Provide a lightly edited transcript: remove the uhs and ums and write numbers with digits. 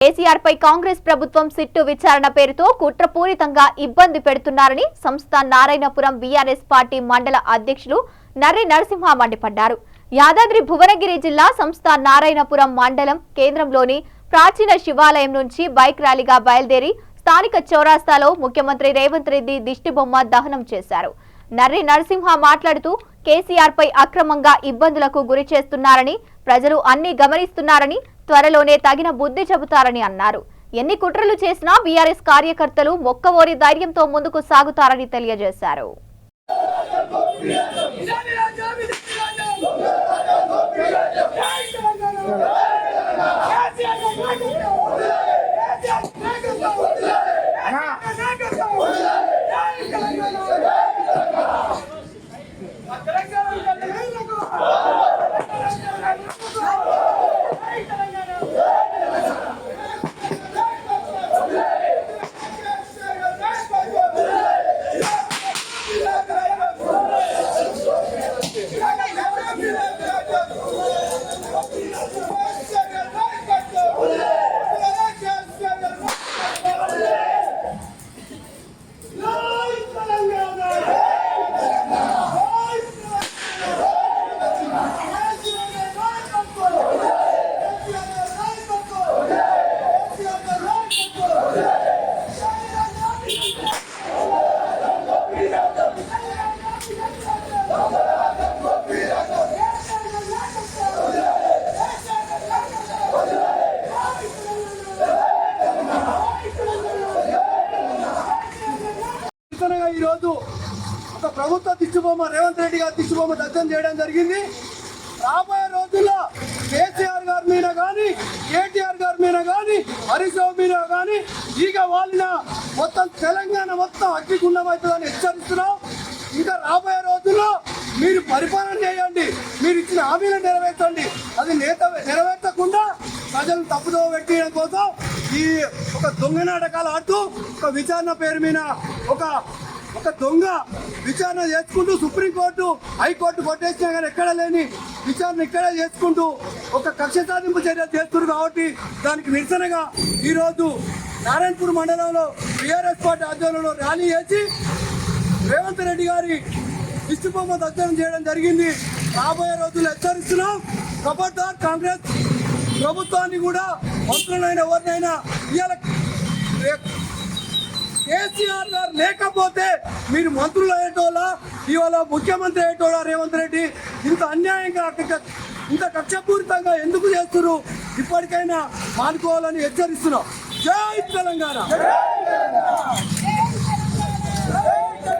కేసీఆర్ పై కాంగ్రెస్ ప్రభుత్వం సిట్టు విచారణ పేరుతో కుట్రపూరితంగా ఇబ్బంది పెడుతున్నారని సంస్థ నారాయణపురం బీఆర్ఎస్ పార్టీ మండల అధ్యక్షులు నర్రి నరసింహ మండిపడ్డారు. యాదాద్రి భువనగిరి జిల్లా సంస్థ నారాయణపురం మండలం కేంద్రంలోని ప్రాచీన శివాలయం నుంచి బైక్ ర్యాలీగా బయలుదేరి స్థానిక చౌరాస్తాలో ముఖ్యమంత్రి రేవంత్ రెడ్డి దిష్టిబొమ్మ దహనం చేశారు. నర్రి నరసింహ మాట్లాడుతూ కేసీఆర్ పై అక్రమంగా ఇబ్బందులకు గురి చేస్తున్నారని, ప్రజలు అన్ని గమనిస్తున్నారని, త్వరలోనే తగిన బుద్ధి చెబుతారని అన్నారు. ఎన్ని కుట్రలు చేసినా బీఆర్ఎస్ కార్యకర్తలు మొక్కవోరి ధైర్యంతో ముందుకు సాగుతారని తెలియజేశారు. ఈరోజు ఒక ప్రభుత్వ దిష్టిబొమ్మ రేవంత్ రెడ్డి గారి దిష్టిబొమ్మ దగ్ధం చేయడం జరిగింది. రాబోయే రోజుల్లో కేసీఆర్ గారి మీద కానీ, కేటీఆర్ గారి మీద కానీ, హరీష్ రావు మీద కానీ ఈగ వాళ్ళ మొత్తం తెలంగాణ మొత్తం అగ్నిగుండమవుతుందని హెచ్చరిస్తున్నాం. ఇంకా రాబోయే రోజుల్లో మీరు పరిపాలన చేయండి, మీరు ఇచ్చిన హామీలను నెరవేర్చండి. అది నెరవేర్చకుండా ప్రజలను తప్పుదో పెట్టడం కోసం ఈ ఒక దొంగ నాటకాలు ఆడుతూ ఒక విచారణ పేరు మీద ఒక దొంగ విచారణ చేసుకుంటూ సుప్రీంకోర్టు హైకోర్టు కొట్టేసినా కానీ ఎక్కడ లేని విచారణ ఇక్కడే చేసుకుంటూ ఒక కక్ష సాధింపు చర్యలు చేస్తున్నారు. కాబట్టి దానికి నిరసనగా ఈరోజు నారాయణపూర్ మండలంలో బీఆర్ఎస్ పార్టీ ఆధ్వర్యంలో ర్యాలీ చేసి రేవంత్ రెడ్డి గారి దిష్టిబొమ్మ దగ్ధం చేయడం జరిగింది. రాబోయే రోజుల్లో హెచ్చరిస్తున్నాం. ఖబర్దార్ కాంగ్రెస్ ప్రభుత్వాన్ని కూడా మంత్రులైన ఎవరినైనా ఇవాళ కేసీఆర్ గారు లేకపోతే మీరు మంత్రులు అయ్యేటోళ్ళ, ఇవాళ ముఖ్యమంత్రి అయ్యేటోళ్ళ రేవంత్ రెడ్డి ఇంత అన్యాయంగా ఇంత కక్షపూరితంగా ఎందుకు చేస్తున్నారు? ఇప్పటికైనా మానుకోవాలని హెచ్చరిస్తున్నాం. జై తెలంగాణ.